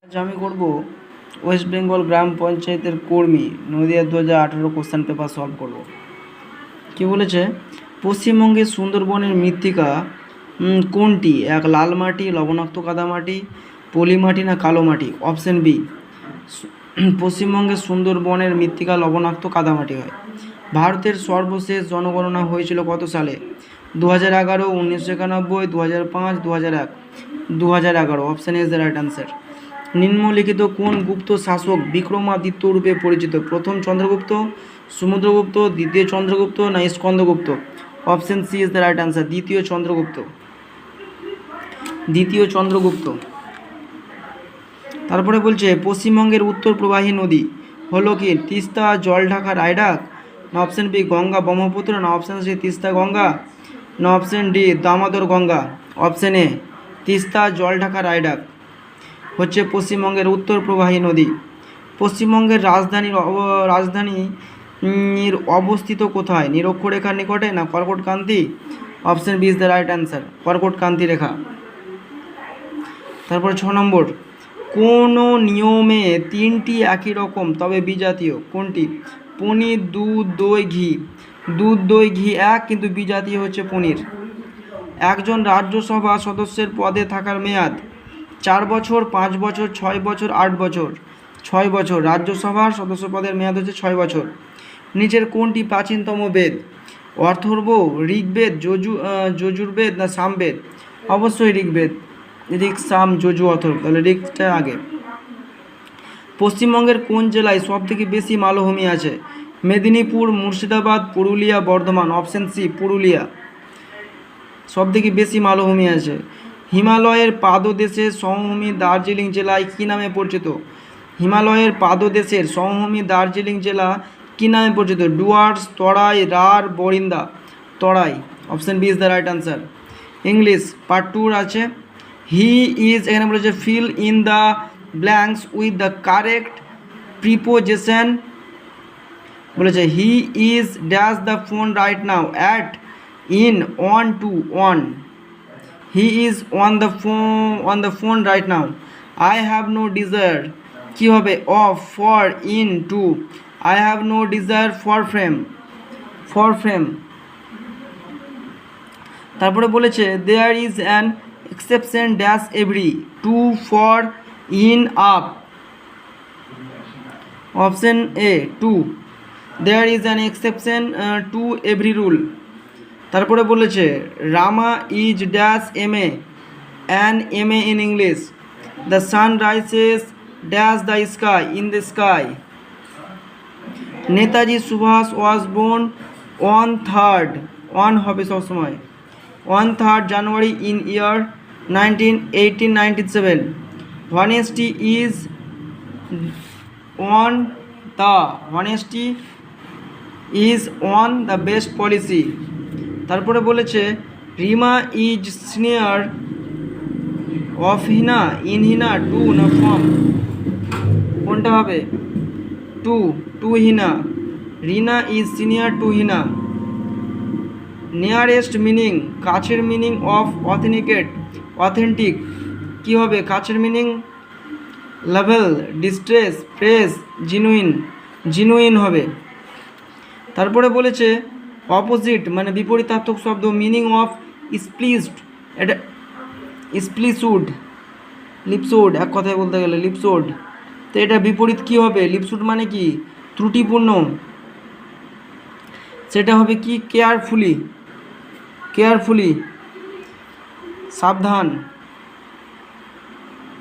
আজ আমি করব ওয়েস্ট বেঙ্গল গ্রাম পঞ্চায়েতের কর্মী নদিয়া 2018 কোশ্চেন পেপার সলভ করব। কি বলেছে, পশ্চিমবঙ্গের সুন্দরবনের মৃত্তিকা কোনটি? এক, লাল মাটি, লবণাক্ত কাদামাটি, পলি মাটি না কালো মাটি? অপশন বি, পশ্চিমবঙ্গের সুন্দরবনের মৃত্তিকা লবণাক্ত কাদামাটি হয়। ভারতের সর্বশেষ জনগণনা হয়েছিল কত সালে? 2011, 1991, 2005, 2001? 2011। Option is the right answer. নিম্নলিখিত কোন গুপ্ত শাসক বিক্রমাদিত্য রূপে পরিচিত? প্রথম চন্দ্রগুপ্ত, সমুদ্রগুপ্ত, দ্বিতীয় চন্দ্রগুপ্ত না Skandagupta? Option C is the right answer, দ্বিতীয় চন্দ্রগুপ্ত। দ্বিতীয় চন্দ্রগুপ্ত। তারপরে বলছে পশ্চিমবঙ্গের উত্তর প্রবাহী নদী হলো কি? তিস্তা, জলঢাকা, রায়ডাক না অপশন বি গঙ্গা ব্রহ্মপুত্র না অপশন সি তিস্তা গঙ্গা না option D Damodar Ganga? Option A Teesta, Jaldhaka, Raidak হচ্ছে পশ্চিমবঙ্গের উত্তর প্রবাহী নদী। পশ্চিমবঙ্গের রাজধানীর অবস্থিত কোথায়? নিরক্ষরেখার নিকটে না কর্কটক্রান্তি? Option B is the right answer, কর্কটক্রান্তি রেখা। তারপরে 6 নম্বর, কোন নিয়মে তিনটি একই রকম তবে বিজাতীয়? কোনটি? পনির, দুধ, দই, ঘি। দুধ, দই, ঘি এক, কিন্তু বিজাতীয় হচ্ছে পনির। একজন রাজ্যসভা সদস্যের পদে থাকার মেয়াদ 4 বছর, 5 বছর, 6 বছর, 8 বছর? 6 বছর। রাজ্যসভার সদস্য পদের মেয়াদ হচ্ছে 6 বছর। নিচের কোনটি প্রাচীনতম বেদ? অথর্ব, ঋগ্বেদ, যজুর্বেদ না সামবেদ? অবশ্যই ঋগ্বেদ। ঋক, সাম, যজু, অথর্ব, তাহলে ঋকটা আগে। পশ্চিমবঙ্গের কোন জেলায় সবথেকে বেশি মালভূমি আছে? মেদিনীপুর, মুর্শিদাবাদ, পুরুলিয়া, বর্ধমান? অপশন সি পুরুলিয়া, সবথেকে বেশি মালভূমি আছে। হিমালয়ের পাদদেশের সমভূমি দার্জিলিং জেলায় কী নামে পরিচিত? হিমালয়ের পাদদেশের সমভূমি দার্জিলিং জেলা কী নামে পরিচিত? Dooars, Terai, Rarh, Barind? Terai. Option B is the right answer. English part 2 আছে। হি ইজ, এখানে বলেছে fill in the blanks with the correct preposition. বলেছে he is dash the phone right now, at, in, on, to, on. He is on the phone right now. I have no desire, কি হবে? of, for, in, to. I have no desire for frame, for frame। তারপরে বলেছে there is an exception dash every, to, for, in, up। option A to, there is an exception to every rule। তারপরে বলেছে Rama is dash M A, an M A in English. The sun rises dash the sky, in the sky. Netaji Subhash was born on 3rd, on হবে সবসময়, on 3rd January in year 1897। honesty is on the best policy। তারপরে বলেছে Rima is senior of Hina, in Hina, to না from? কোনটা হবে? To Hina. Rina is senior to Hina. Nearest meaning, কাছের meaning of authentic কি হবে? কাছের meaning level, distress, press, genuine হবে। তারপরে বলেছে অপোজিট মানে বিপরীতার্থক শব্দ, মিনিং অফ স্প্লিসড, এটা লিপসুড, এক কথায় বলতে গেলে লিপসুড। তো এটা বিপরীত কি হবে? লিপসুড মানে কি? ত্রুটিপূর্ণ। সেটা হবে কি? কেয়ারফুলি, সাবধান।